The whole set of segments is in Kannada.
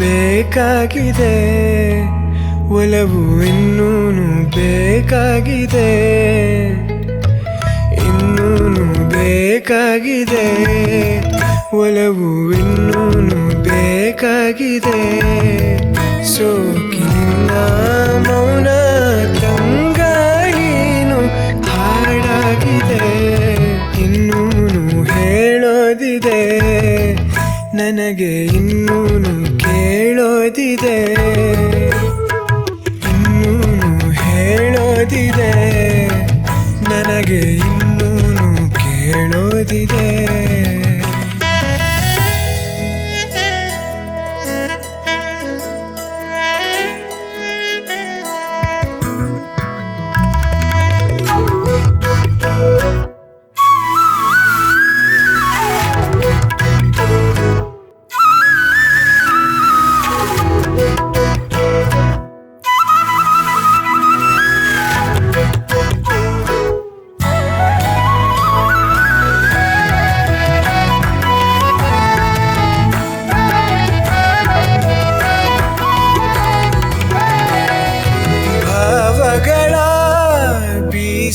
ಬೇಕಾಗಿದೆ ಒಲವು ಇನ್ನೂನು ಬೇಕಾಗಿದೆ, ಇನ್ನೂನು ಬೇಕಾಗಿದೆ ಒಲವು ಇನ್ನೂನು ಬೇಕಾಗಿದೆ. ಸೋಕಿನಿಂದ ಮೌನ ತಂಗಾಳಿನು ಹಾಡಾಗಿದೆ, ಇನ್ನೂನು ಹೇಳೋದಿದೆ ನನಗೆ, ಇನ್ನೂನು ಕೇಳೋದಿದೆ, ಇನ್ನೂನು ಹೇಳೋದಿದೆ ನನಗೆ, ಇನ್ನೂನು ಕೇಳೋದಿದೆ.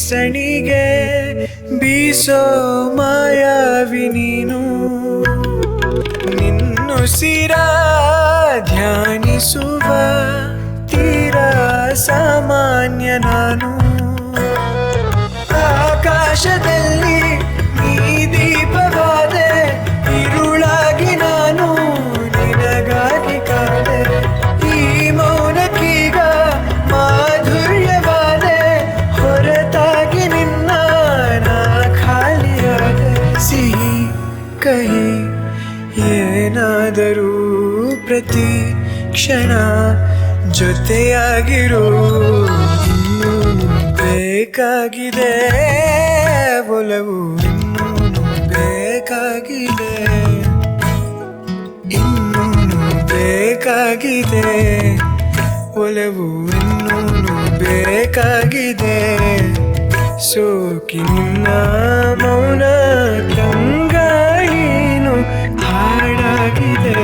ಸಣಿಗೆ ಬೀಸೋ ಮಾಯಾವಿ ನೀನು, ನಿನ್ನುಸಿರ ಧ್ಯಾನಿಸುವ ತೀರಾ ಸಾಮಾನ್ಯ ನಾನು. ಆಕಾಶದಲ್ಲಿ ನೀ ದೀಪವಾದೆ, ಇರುಳಾಗಿ ನಾನು ನಿನಗಾಗಿ ಕಾದೆ. ಈ ಮೌನಕ್ಕೀಗ ಮಾಧುರ್ಯವಾದೆ, ಹೊರತಾಗಿ ನಿನ್ನ ನಾ ಖಾಲಿಯಾದೆ. ಸಿಹಿ ಕಹಿ ಏನಾದರೂ ಪ್ರತಿ ಕ್ಷಣ ಜೊತೆಯಾಗಿರು, ಇನ್ನೂನು ಬೇಕಾಗಿದೆ ಒಲವು ಇನ್ನೂನು ಬೇಕಾಗಿದೆ, ಇನ್ನೂನು ಬೇಕಾಗಿದೆ ಒಲವು ಇನ್ನೂನು ಬೇಕಾಗಿದೆ. ಸೋಕಿನಿನ್ನ ಮೌನ ತಂಗಾಳಿನು ಹಾಡಾಗಿದೆ,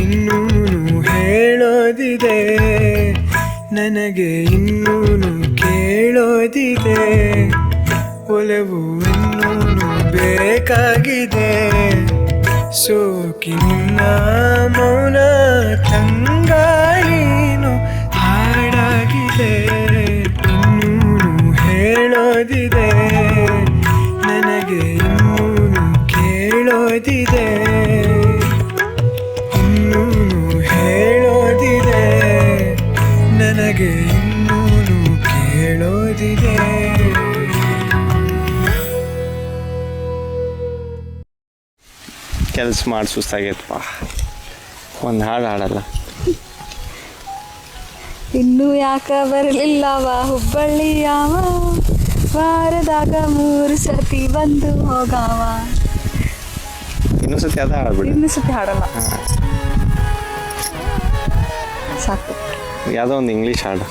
ಇನ್ನೂನು ಹೇಳೋದಿದೆ ನನಗೆ, ಇನ್ನೂನು ಕೇಳೋದಿದೆ ಒಲವು ಇನ್ನೂನು ಬೇಕಾಗಿದೆ. ಸೋಕಿನಿನ್ನ ಮೌನ ತಂಗಾಳಿನು ಹಾಡಾಗಿದೆ, ಇನ್ನೂನು ಹೇಳೋದಿದೆ ನನಗೆ, ಇನ್ನೂನು ಕೇಳೋದಿದೆ, ಇನ್ನೂನು ಹೇಳೋದಿದೆ ನನಗೆ, ಇನ್ನೂನು ಕೇಳೋದಿದೆ. ಕೆಲಸ ಮಾಡಿ ಸುಸ್ತಾಗೈತಪ್ಪ, ಒಂದು ಹಾಡು ಹಾಡಲ್ಲ. ಇನ್ನೂ ಯಾಕ ಬರಲಿಲ್ಲವ ಹುಬ್ಬಳ್ಳಿಯಾವ, ವಾರದಾಗ 3 ಸತಿ ಬಂದು ಹೋಗಾವ. ಇನ್ನೂ ಸತಿ ಅದ ಹಾಡ್ಬಿಡಿ. ಇನ್ನೂ ಸತಿ ಹಾಡಲ್ಲ, ಸಾಕು. ಯಾವುದೋ ಒಂದು ಇಂಗ್ಲೀಷ್ ಹಾಡು.